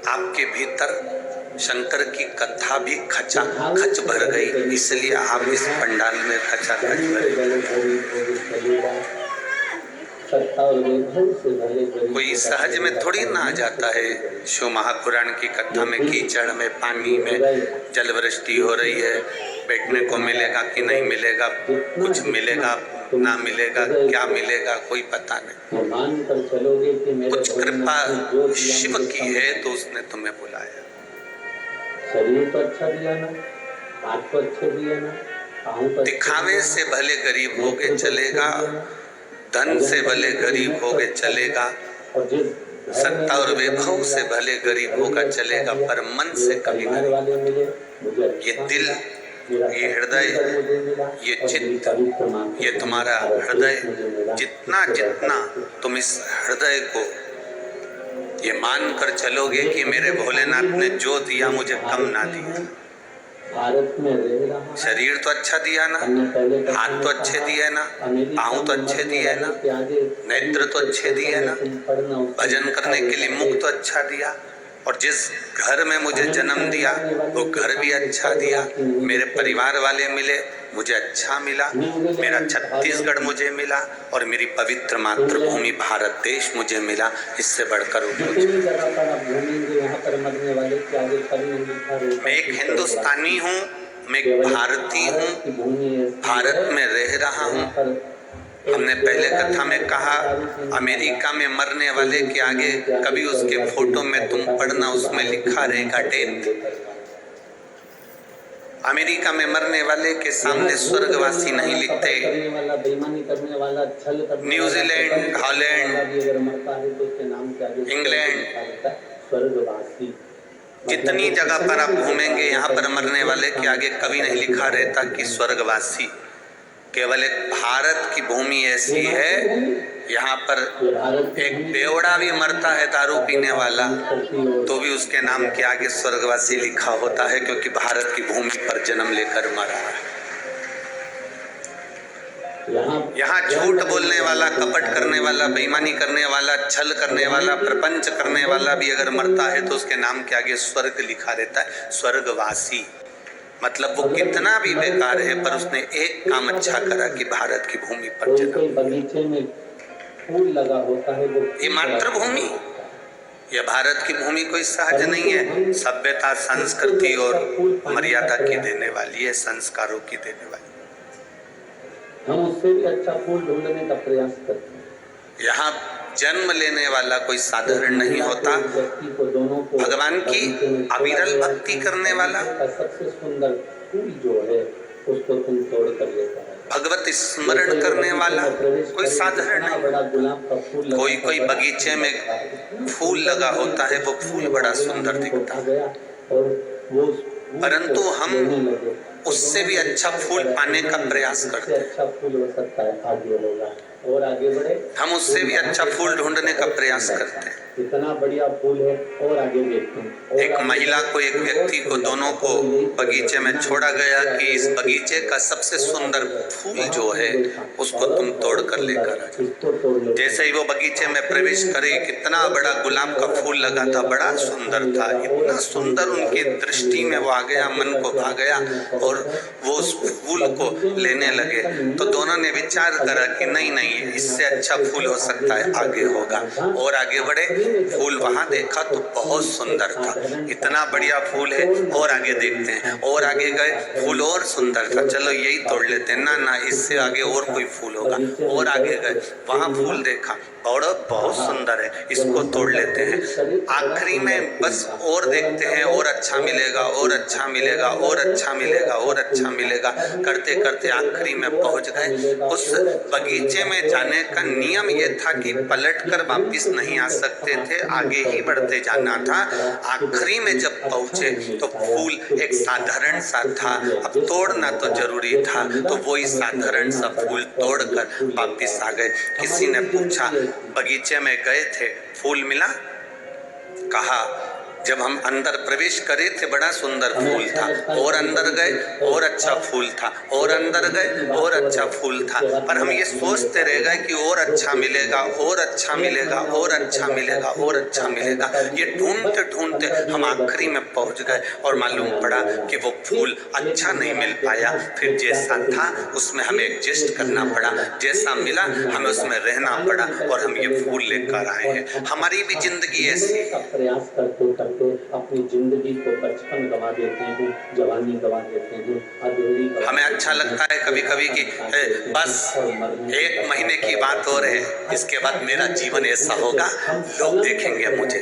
आपके भीतर शंकर की कथा भी खच भर गई, इसलिए आप इस पंडाल में खच भरे। कोई सहज में थोड़ी ना आ जाता है। शिव महापुराण की कथा में कीचड़ में पानी में जल वृष्टि हो रही है, बैठने को मिलेगा कि नहीं मिलेगा, कुछ मिलेगा ना मिलेगा, क्या मिलेगा कोई पता नहीं। कुछ कृपा शिव की है तो उसने तुम्हें बुलाया। शरीर तो अच्छा दिया ना, हाथ तो अच्छे दिया ना, दिखावे से भले गरीब होके चलेगा, धन से भले गरीब होके चलेगा, सत्ता और वैभव से भले गरीब होगा चलेगा, पर मन से कभी नहीं। ये दिल, ये हृदय, ये चित्त, ये तुम्हारा हृदय, जितना जितना तुम इस हृदय को ये मान कर चलोगे कि मेरे भोलेनाथ ने जो दिया मुझे कम ना दिया। शरीर तो अच्छा दिया ना, हाथ तो अच्छे दिए ना, पाँव तो अच्छे दिए ना, नेत्र तो अच्छे दिए ना, भजन करने के लिए मुख तो अच्छा दिया, और जिस घर में मुझे जन्म दिया वो घर भी अच्छा दिया। मेरे परिवार वाले मिले, मुझे अच्छा मिला, मेरा छत्तीसगढ़ मुझे मिला, और मेरी पवित्र मातृभूमि भारत देश मुझे मिला। इससे बढ़कर मैं एक हिंदुस्तानी हूँ, मैं एक भारतीय हूँ, भारत में रह रहा हूँ। हमने पहले कथा में कहा अमेरिका में मरने वाले के आगे कभी उसके फोटो में तुम पढ़ना, उसमें लिखा रहेगा डेथ। अमेरिका में मरने वाले के सामने स्वर्गवासी नहीं लिखते। न्यूजीलैंड, हॉलैंड, इंग्लैंड, जितनी जगह पर आप घूमेंगे यहाँ पर मरने वाले के आगे कभी नहीं लिखा रहता कि स्वर्गवासी। केवल एक भारत की भूमि ऐसी है, यहाँ पर एक बेवड़ा भी मरता है दारू पीने वाला तो भी उसके नाम के आगे स्वर्गवासी लिखा होता है, क्योंकि भारत की भूमि पर जन्म लेकर मरा है। यहाँ झूठ बोलने वाला, कपट करने वाला, बेईमानी करने वाला, छल करने वाला, प्रपंच करने वाला भी अगर मरता है तो उसके नाम के आगे स्वर्ग लिखा रहता है, स्वर्गवासी। मतलब वो कितना भी बेकार है पर उसने एक काम अच्छा करा कि भारत की भूमि पर जन्म। बगीचे में फूल लगा होता है, ये मातृभूमि, ये भारत की भूमि कोई सहज नहीं है। सभ्यता, संस्कृति और मर्यादा की देने वाली है, संस्कारों की देने वाली। हम उससे भी अच्छा फूल ढूंढने का प्रयास करते हैं। यहाँ जन्म लेने वाला कोई साधारण नहीं होता। भगवान की अविरल भक्ति करने वाला, सबसे सुंदर फूल जो है उसको तुम तोड़ कर लेता है। भगवत स्मरण करने वाला कोई साधारण नहीं। कोई कोई बगीचे में फूल लगा होता है, वो फूल बड़ा सुंदर दिखता है, परंतु हम उससे भी अच्छा फूल पाने का प्रयास करते हैं। अच्छा फूल हो सकता है, आगे होगा और आगे बढ़े। हम उससे भी अच्छा फूल ढूंढने का प्रयास करते हैं। इतना बढ़िया फूल है और आगे देखते हैं। एक महिला को, एक व्यक्ति को, दोनों को बगीचे में छोड़ा गया कि इस बगीचे का सबसे सुंदर फूल जो है उसको तुम तोड़ कर लेकर आ जाओ। जैसे ही वो बगीचे में प्रवेश करे, कितना बड़ा गुलाब का फूल लगा था, बड़ा सुंदर था, इतना सुंदर उनकी दृष्टि में वो आ गया, मन को भा गया और वो उस फूल को लेने लगे। तो दोनों ने विचार करा कि नहीं नहीं, इससे अच्छा फूल हो सकता है, आगे होगा। और आगे बढ़े, फूल वहां देखा तो बहुत सुंदर था, इतना बढ़िया फूल है, और आगे देखते हैं। और आगे गए, फूल और सुंदर था, चलो यही तोड़ लेते हैं। ना ना, इससे आगे और कोई फूल होगा। और आगे गए, वहां फूल देखा, और बहुत सुंदर है, इसको तोड़ लेते हैं। आखिरी में बस और देखते हैं, और अच्छा मिलेगा, और अच्छा मिलेगा, और अच्छा मिलेगा, और अच्छा मिलेगा, करते करते आखिरी में पहुंच गए। उस बगीचे में जाने का नियम ये था कि पलटकर वापस नहीं आ सकते थे, आगे ही बढ़ते जाना था। आखिरी में जब पहुंचे तो फूल एक साधारण सा था, अब तोड़ना तो जरूरी था, तो वही साधारण सा फूल तोड़कर वापस आ गए। किसी ने पूछा, बगीचे में गए थे, फूल मिला? कहा, जब हम अंदर प्रवेश करे थे बड़ा सुंदर फूल था, और अंदर गए और अच्छा फूल था, और अंदर गए और अच्छा फूल था, पर हम ये सोचते रह गए कि और अच्छा मिलेगा, और अच्छा मिलेगा, और अच्छा मिलेगा, और अच्छा मिलेगा। ये ढूंढते ढूंढते हम आखिरी में पहुंच गए और मालूम पड़ा कि वो फूल अच्छा नहीं मिल पाया। फिर जैसा था उसमें हमें एडजस्ट करना पड़ा, जैसा मिला हमें उसमें रहना पड़ा, और हम ये फूल लेकर आए हैं। हमारी भी जिंदगी ऐसी है। प्रयास करते अपनी जिंदगी को बचपन गवा देते हैं, जवानी गवा देते हैं, अधूरी। हमें अच्छा लगता है कभी कभी कि बस 1 महीने की बात और है, इसके बाद मेरा जीवन ऐसा होगा, लोग देखेंगे मुझे।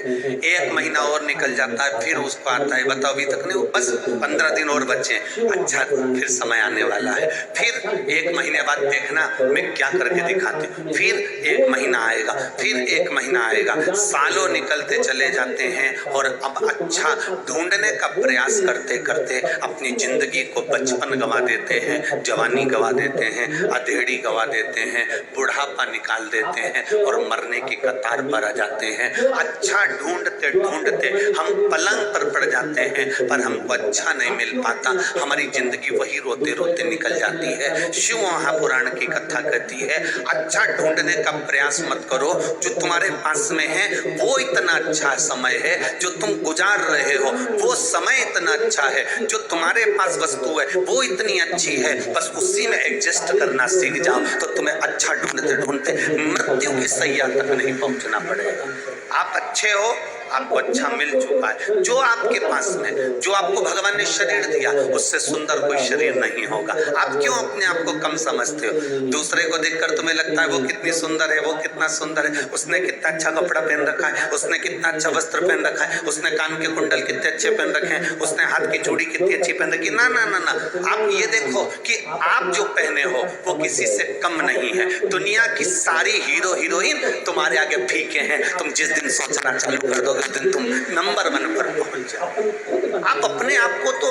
1 महीना और निकल जाता है, फिर उसको आता है, बताओ अभी तक नहीं, बस 15 दिन और बचे, अच्छा फिर समय आने वाला है, फिर 1 महीने बाद देखना मैं क्या करके दिखाती हूँ। फिर 1 महीना आएगा, फिर 1 महीना आएगा, सालों निकलते चले जाते हैं, और अब अच्छा ढूंढने का प्रयास करते करते अपनी जिंदगी को बचपन गवा देते हैं, जवानी गवा देते हैं, अधेड़ी गवा देते हैं, बुढ़ापा निकाल देते हैं, और मरने की कतार पर आ जाते हैं। अच्छा ढूंढते ढूंढते हम पलंग पर पड़ जाते हैं, पर हमको अच्छा नहीं मिल पाता, हमारी जिंदगी वही रोते रोते निकल जाती है। शिव महापुराण की कथा कहती है, अच्छा ढूंढने का प्रयास मत करो, जो तुम्हारे पास में है वो इतना अच्छा समय है, जो तुम गुजार रहे हो वो समय इतना अच्छा है, जो तुम्हारे पास वस्तु है वो इतनी अच्छी है, बस उसी में एडजस्ट करना सीख जाओ तो तुम्हें अच्छा ढूंढते ढूंढते मृत्यु की सैया तक नहीं पहुंचना पड़ेगा। आप अच्छे हो, आपको अच्छा मिल चुका है, जो आपके पास में, जो आपको भगवान ने शरीर दिया उससे सुंदर कोई शरीर नहीं होगा। आप क्यों अपने आप को कम समझते हो? दूसरे को देखकर तुम्हें लगता है वो कितनी सुंदर है, वो कितना सुंदर है, उसने कितना अच्छा कपड़ा पहन रखा है, उसने कितना अच्छा वस्त्र पहन रखा है, उसने कान के कुंडल कितने अच्छे पहन रखे हैं, उसने हाथ की चूड़ी कितनी अच्छी पहन रखी। ना ना ना ना, आप ये देखो कि आप जो पहने हो वो किसी से कम नहीं है। दुनिया की सारी हीरो हीरोइन तुम्हारे आगे फीके हैं। तुम जिस दिन सोचना चालू कर दोगे उस दिन तुम नंबर 1 पर पहुंच जाओ। आप अपने आप को तो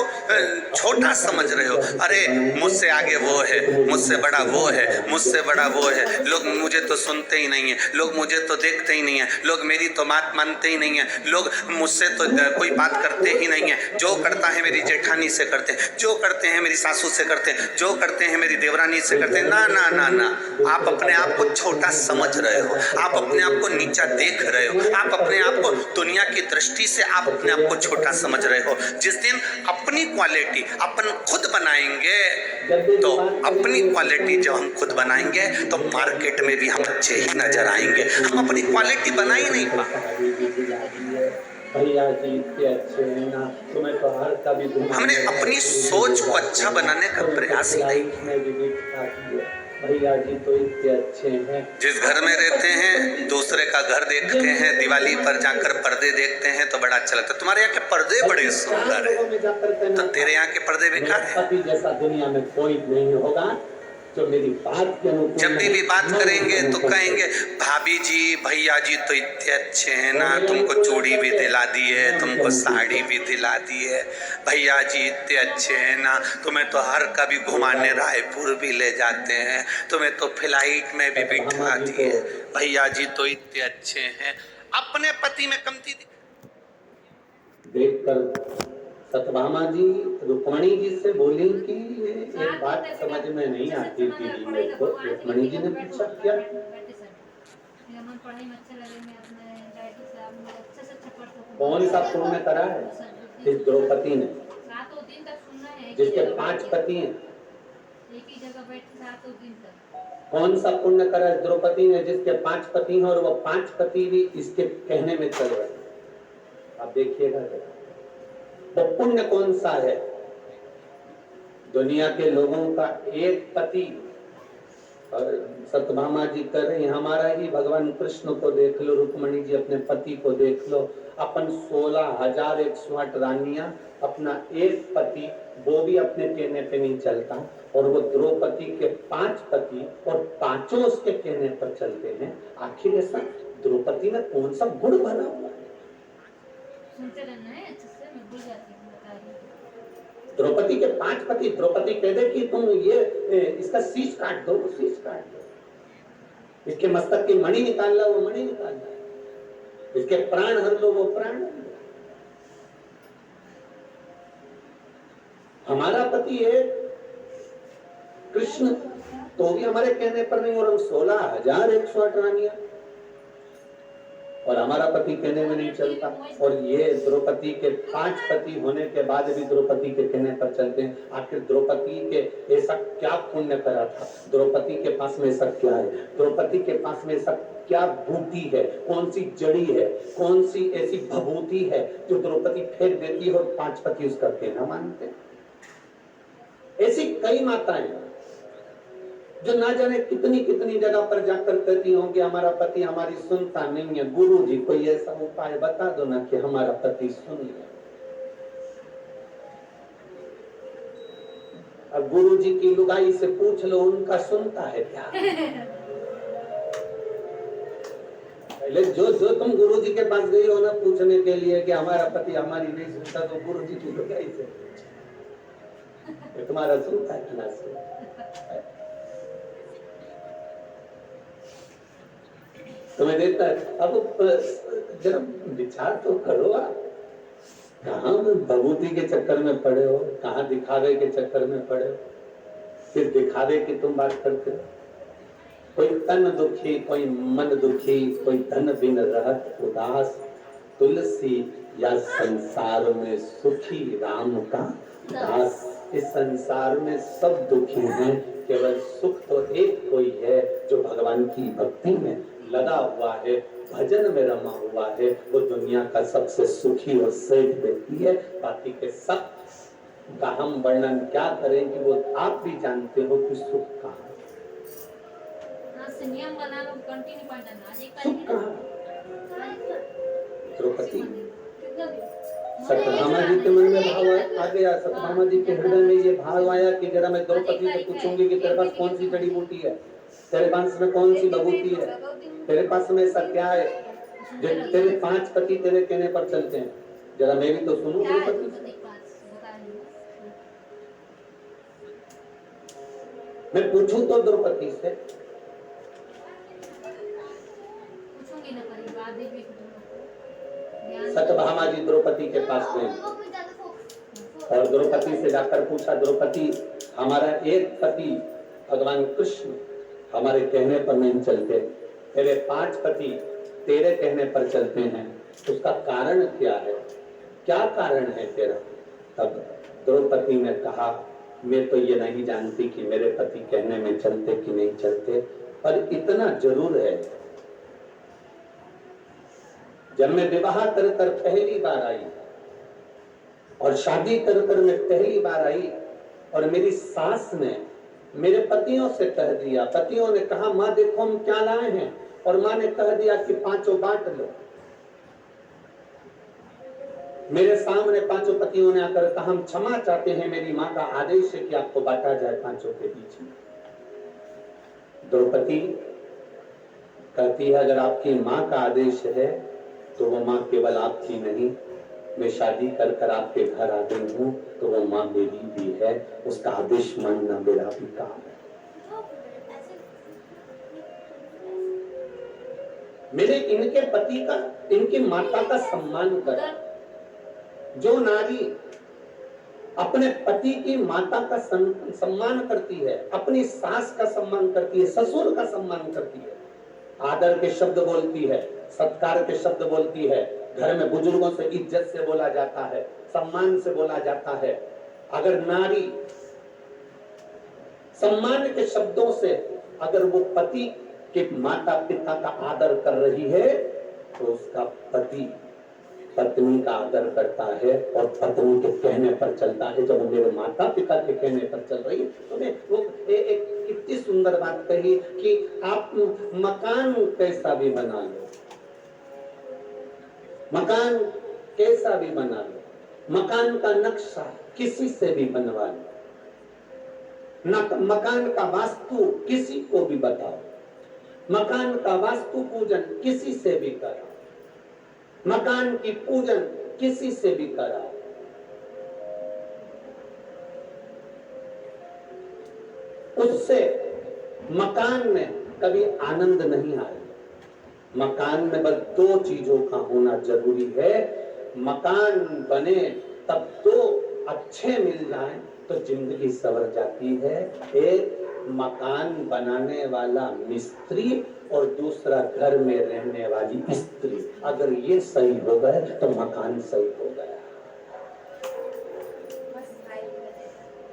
छोटा समझ रहे हो, अरे मुझसे आगे वो है, मुझसे बड़ा वो है, मुझसे बड़ा वो है, लोग मुझे तो सुनते ही नहीं है, लोग मुझे तो देखते ही नहीं है, लोग मेरी तो बात मानते ही नहीं है, लोग मुझसे तो कोई बात करते ही नहीं है, जो करता है मेरी जेठानी से करते हैं, जो करते हैं मेरी सासू से करते हैं, जो करते हैं मेरी देवरानी से करते हैं। ना ना ना ना, आप अपने आप को छोटा समझ रहे हो, आप अपने आप को नीचा देख रहे हो, आप अपने आप को दुनिया की दृष्टि से आप अपने आप को छोटा समझ रहे हो। जिस दिन अपनी क्वालिटी अपन खुद बनाएंगे, तो अपनी क्वालिटी जब हम खुद बनाएंगे तो मार्केट में भी हम अच्छे ही नजर आएंगे। हम अपनी क्वालिटी बना ही नहीं भैया जी इतने अच्छे हैं ना, तुम्हें तो हर कभी हमने अपनी सोच को अच्छा बनाने का प्रयास ही नहीं। भैया जी तो इतने अच्छे हैं। जिस घर में रहते हैं दूसरे का घर देखते हैं, दिवाली पर जाकर पर्दे देखते हैं तो बड़ा अच्छा लगता है, तुम्हारे यहाँ के पर्दे बड़े सुंदर है, तो तेरे यहाँ के पर्दे बेकार है। जैसा दुनिया में कोई नहीं होगा, जो मेरी बात के अनुकूल जब भी बात करेंगे तो कहेंगे भाभी जी भैया जी तो इतने अच्छे हैं ना, तुमको चूड़ी भी दिला दी है, तुमको साड़ी भी दिला दी है, भैया जी इतने अच्छे हैं ना, तुम्हें तो हर कभी घुमाने रायपुर भी ले जाते हैं, तुम्हें तो फ्लाइट में भी बिठा दिए, भैया जी तो इतने अच्छे हैं। अपने पति में कमती देखकर सत्यभामा जी रुक्मणी जी से बोली कि एक बात समझ में नहीं आती थी मेरे को। रुक्मणी जी ने पूछा क्या? कौन सा पुण्य करा है इस द्रौपदी ने, जिसके 5 पति हैं? कौन सा पुण्य करा इस द्रौपदी ने जिसके 5 पति हैं और वो 5 पति भी इसके कहने में चल रहे हैं? आप देखिएगा वो पुण्य कौन सा है? दुनिया के लोगों का एक पति, और सत्यभामा जी कर रही, हमारा ही भगवान कृष्ण को देख लो, रुक्मणी जी अपने पति को देख लो, अपन 16,108 रानियां, अपना एक पति, वो भी अपने कहने पे नहीं चलता, और वो द्रौपदी के 5 पति और 5 उसके कहने पर चलते हैं। आखिर ऐसा द्रौपदी में कौन सा गुण भरा हुआ है? सुनते रहना है अच्छे से, मैं भूल जाती हूँ, बता रही हूँ। द्रौपदी के 5 पति, द्रौपदी कह दे कि तुम ये इसका शीश काट दो, शीश काट दो, इसके मस्तक की मणि निकाल लो, वो मणि निकाल लो, इसके प्राण हर लो, वो प्राण हर लो। हमारा पति है कृष्ण, तो भी हमारे कहने पर नहीं, और हम 16,108 रानियां, और हमारा पति कहने में नहीं चलता, और ये द्रौपदी के 5 पति होने के बाद भी द्रौपदी के कहने पर चलते हैं। आखिर द्रौपदी के ऐसा क्या पुण्य करा था? द्रौपदी के पास में ऐसा क्या है? द्रौपदी के पास में ऐसा क्या बूटी है? कौन सी जड़ी है? कौन सी ऐसी भभूति है जो द्रौपदी फेंक देती है और 5 पति उसका कहना मानते? ऐसी कई माताएं जो ना जाने कितनी कितनी जगह पर जाकर कहती होंगी हमारा पति हमारी सुनता नहीं है, गुरु जी कोई ऐसा उपाय बता दो ना कि हमारा पति सुन ले। अब गुरु जी की लुगाई से पूछ लो उनका सुनता है क्या? पहले जो तुम गुरु जी के पास गई हो ना पूछने के लिए कि हमारा पति हमारी नहीं सुनता, तो गुरु जी की लुगाई से तुम्हारा सुनता है कि ना सुनता? तुम्हें देता है। अब जरा विचार तो करो, आप कहाँ भभूति के चक्कर में पड़े हो, कहाँ दिखावे के चक्कर में पड़े हो, सिर्फ दिखावे की तुम बात करते हो। कोई तन दुखी, कोई मन दुखी, कोई धन बिन रहत उदास, तुलसी या संसार में सुखी राम का दास। इस संसार में सब दुखी हैं, केवल सुख तो एक कोई है जो भगवान की भक्ति में लगा हुआ है, भजन में रमा हुआ है, वो दुनिया का सबसे सुखी और सेठ व्यक्ति है। बाकी के सब का हम वर्णन क्या करें कि वो आप भी जानते हो कि सुख कहाँ है। सुख कहाँ? द्रौपदी सत्यभामा जी के मन में भाव आ गया, सत्यभामा जी के हृदय में ये भाव आया कि जरा मैं द्रौपदी से पूछूंगी कि तेरे पास कौन सी जड़ी बूटी है, तेरे पास में कौन सी भभूति है, तेरे पास में ऐसा क्या है जो तेरे 5 पति तेरे कहने पर चलते हैं? जरा मैं भी तो सुनूं द्रौपदी से। मैं पूछूं तो द्रौपदी से, सत्यभामा जी द्रौपदी के पास गए और द्रौपदी से जाकर पूछा, द्रौपदी हमारा एक पति भगवान कृष्ण हमारे कहने पर नहीं चलते, तेरे 5 पति तेरे कहने पर चलते हैं, उसका कारण क्या है? क्या कारण है तेरा? तब द्रौपदी ने कहा, मैं तो ये नहीं जानती कि मेरे पति कहने में चलते कि नहीं चलते, पर इतना जरूर है, जब मैं विवाह कर पहली बार आई और शादी कर मैं पहली बार आई और मेरी सास ने मेरे पतियों से कह दिया, पतियों ने कहा माँ देखो हम क्या लाए हैं, और माँ ने कह दिया कि 5 बांट लो। मेरे सामने 5 पतियों ने आकर कहा हम क्षमा चाहते हैं, मेरी माँ का आदेश है कि आपको बांटा जाए 5 के बीच में। द्रौपदी कहती है अगर आपकी माँ का आदेश है तो वो माँ केवल आपकी नहीं, मैं शादी कर कर आपके घर आ गई हूँ तो वो माँ मेरी भी है, उसका आदेश मानना मेरा भी काम है। मेरे इनके पति का, इनकी माता का सम्मान करा। जो नारी अपने पति की माता का सम्मान करती है, अपनी सास का सम्मान करती है, ससुर का सम्मान करती है, आदर के शब्द बोलती है, सत्कार के शब्द बोलती है, घर में बुजुर्गों से इज्जत से बोला जाता है, सम्मान से बोला जाता है। अगर नारी सम्मान के शब्दों से अगर वो पति के माता पिता का आदर कर रही है तो उसका पति पत्नी का आदर करता है और पत्नी के कहने पर चलता है। जब वो मेरे माता पिता के कहने पर चल रही है तो वो एक कितनी सुंदर बात कही कि आप मकान कैसा भी बना लो, मकान कैसा भी बना लो, मकान का नक्शा किसी से भी बनवा लो, मकान का वास्तु किसी को भी बताओ, मकान का वास्तु पूजन किसी से भी कराओ, मकान की पूजन किसी से भी कराओ, उससे मकान में कभी आनंद नहीं आएगा। मकान में बस दो चीजों का होना जरूरी है। मकान बने तब दो अच्छे मिल जाएं तो जिंदगी संवर जाती है। एक मकान बनाने वाला मिस्त्री और दूसरा घर में रहने वाली स्त्री, अगर ये सही हो गए तो मकान सही हो गया।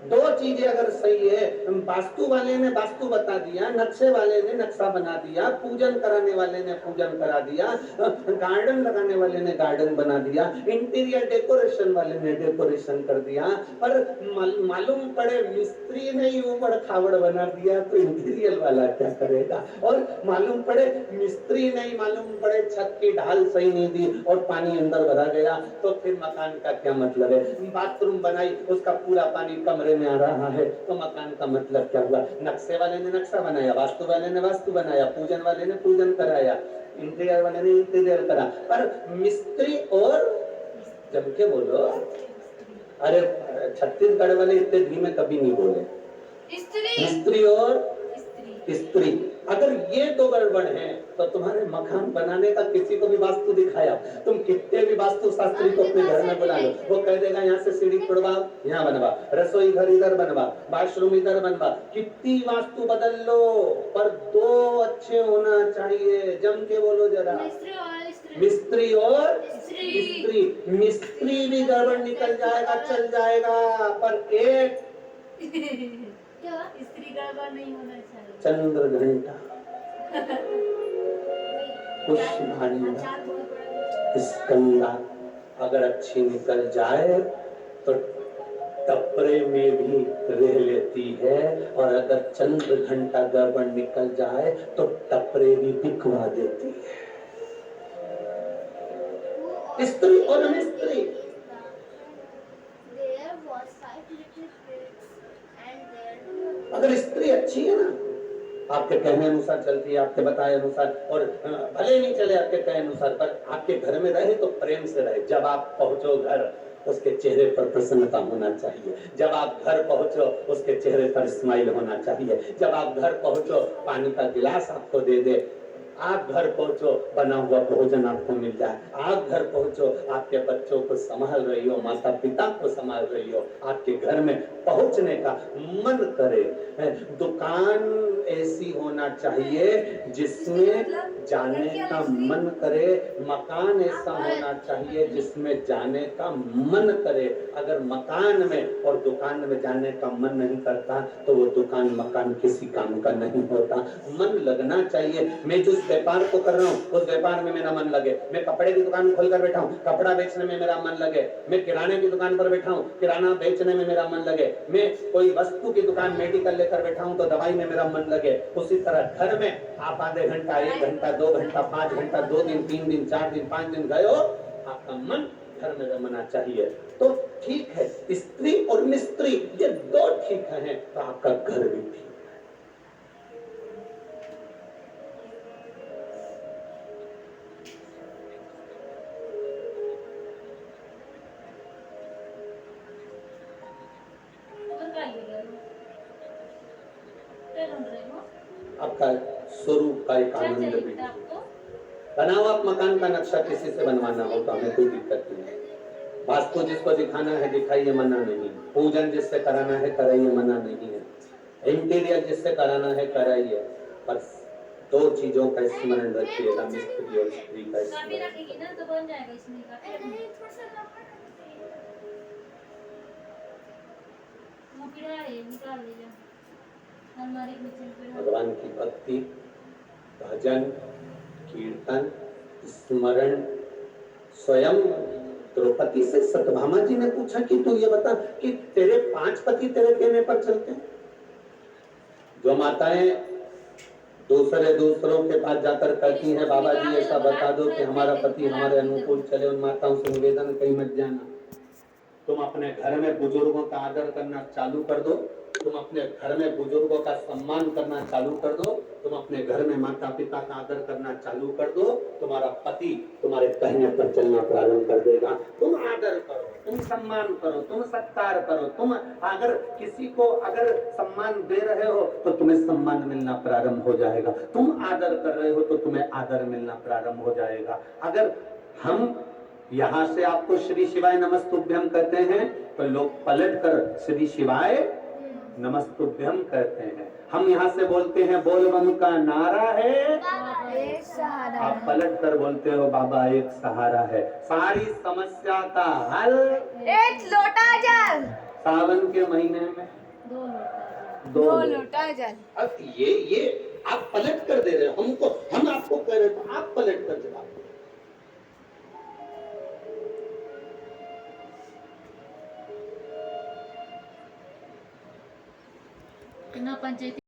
दो चीजें अगर सही है, वास्तु वाले ने वास्तु बता दिया, नक्शे वाले ने नक्शा बना दिया, पूजन कराने वाले ने पूजन करा दिया, गार्डन लगाने वाले ने गार्डन बना दिया, इंटीरियर डेकोरेशन वाले ने डेकोरेशन कर दिया, पर मालूम पड़े मिस्त्री ने ही ऊबड़ खाबड़ बना दिया तो इंटीरियर वाला क्या करेगा। और मालूम पड़े मिस्त्री ने ही मालूम पड़े छत की ढाल सही नहीं दी और पानी अंदर भरा गया तो फिर मकान का क्या मतलब है। बाथरूम बनाई, उसका पूरा पानी कमरे में आ रहा है तो मकान का मतलब क्या हुआ। नक्शे वाले ने नक्शा बनाया, वास्तु वाले ने वास्तु बनाया, पूजन वाले ने पूजन कराया, इंटीरियर वाले ने इंटीरियर करा, पर मिस्त्री और जम के बोलो। अरे छत्तीसगढ़ वाले इतने धीमे कभी नहीं बोले। मिस्त्री और स्त्री, अगर ये दो गड़बड़ है तो तुम्हारे मकान बनाने का किसी को भी वास्तु दिखाया, तुम कितने भी वास्तु शास्त्री को अपने घर में बुला लो, वो कह देगा यहाँ से सीढ़ी तोड़वाओ, यहाँ बनवा, रसोई घर इधर बनवा, वॉशरूम इधर बनवा, कितनी वास्तु बदल लो, पर दो अच्छे होना चाहिए। जम के बोलो जरा, मिस्त्री और स्त्री। मिस्त्री भी गड़बड़ निकल जाएगा, चल जाएगा, पर एक स्त्री गड़बड़ नहीं होना चाहिए। चंद्र घंटा, पुष्पांडा, स्कंदा अगर अच्छी निकल जाए तो टपरे में भी रह लेती है, और अगर चंद्र घंटा गड़बड़ निकल जाए तो टपरे भी बिकवा देती है। स्त्री और मिस्त्री, अगर स्त्री अच्छी है ना, आपके कहने अनुसार चलती है, आपके बताए अनुसार, और भले नहीं चले आपके कहने अनुसार, पर आपके घर में रहे तो प्रेम से रहे। जब आप पहुंचो घर, उसके चेहरे पर प्रसन्नता होना चाहिए। जब आप घर पहुंचो, उसके चेहरे पर स्माइल होना चाहिए। जब आप घर पहुंचो, पानी का गिलास आपको दे दे। आप घर पहुंचो, बना हुआ भोजन आपको मिल जाए। आप घर पहुंचो, आपके बच्चों को संभाल रही हो, माता पिता को संभाल रही हो, आपके घर में पहुंचने का मन करे। दुकान ऐसी होना चाहिए जिसमें जाने का मन करे, मकान ऐसा होना चाहिए जिसमें जाने का मन करे। अगर मकान में और दुकान में जाने का मन नहीं करता तो वो दुकान मकान किसी काम का नहीं होता। मन लगना चाहिए। मैं जिस व्यापार को कर रहा हूँ उस व्यापार में मेरा मन लगे। मैं कपड़े की दुकान खोलकर बैठा हूँ, कपड़ा बेचने में मेरा मन लगे। मैं किराने की दुकान पर बैठा हूँ, किराना बेचने में मेरा मन लगे। मैं कोई वस्तु की दुकान मेडिकल लेकर बैठा हूँ तो दवाई में मेरा मन लगे। उसी तरह घर में आप आधे घंटा, 1 घंटा, 2 घंटा, 5 घंटा, 2 दिन, 3 दिन, 4 दिन, 5 दिन गए हो, आपका मन घर में रमना चाहिए। तो ठीक है, स्त्री और मिस्त्री ये दो ठीक है तो आपका घर भी ठीक है। आपका स्वरूप का एक आनंद भी। बनाओ आप मकान का नक्शा, किसी से बनवाना हो तो हमें कोई दिक्कत नहीं है। वास्तु जिसको दिखाना है दिखाइए, मना नहीं। पूजन जिससे कराना है कराइए, मना नहीं है। इंटीरियर जिससे कराना है कराइए, पर 2 चीजों का स्मरण रखिएगा, मिस्त्री और स्त्री का काफी स्मरण। रखेगी ना तो बन जाएगा इसमें पीड़ा है, निकाल दीजिए अलमारी में चल। भगवान की भक्ति, भजन, कीर्तन, स्मरण। स्वयं द्रौपदी से सत्यभामा जी ने पूछा कि तू ये बता कि तेरे 5 पति तेरे कहने पर चलते हैं? जो माताएं दूसरों के पास जाकर कहती हैं बाबा जी ऐसा बता दो कि हमारा पति हमारे अनुकूल चले, उन माताओं से निवेदन कहीं मत जाना। तुम अपने घर में बुजुर्गों का आदर करना चालू कर दो, तुम अपने घर में बुजुर्गों का सम्मान करना चालू कर दो, तुम अपने घर में माता पिता का आदर करना चालू कर दो, तुम्हारा पति तुम्हारे कहने पर चलना प्रारंभ कर देगा। तुम आदर करो, तुम सम्मान करो, तुम सत्कार करो, तुम अगर किसी को अगर सम्मान दे रहे हो तो तुम्हें सम्मान मिलना प्रारंभ हो जाएगा। तुम आदर कर रहे हो तो तुम्हें आदर मिलना प्रारंभ हो जाएगा। अगर हम यहाँ से आपको श्री शिवाय नमस्तुभ्यम कहते हैं तो लोग पलट कर श्री शिवाय नमस्तुभ्यम कहते हैं। हम यहाँ से बोलते हैं बोल बम का नारा है, एक सहारा, आप पलट कर बोलते हो बाबा एक सहारा है। सारी समस्या का हल एक लोटा जल। सावन के महीने में 2 लोटा जल। अब ये आप पलट कर दे रहे हो हमको, हम आपको कह रहे हो आप पलट कर जवाब। पंचायती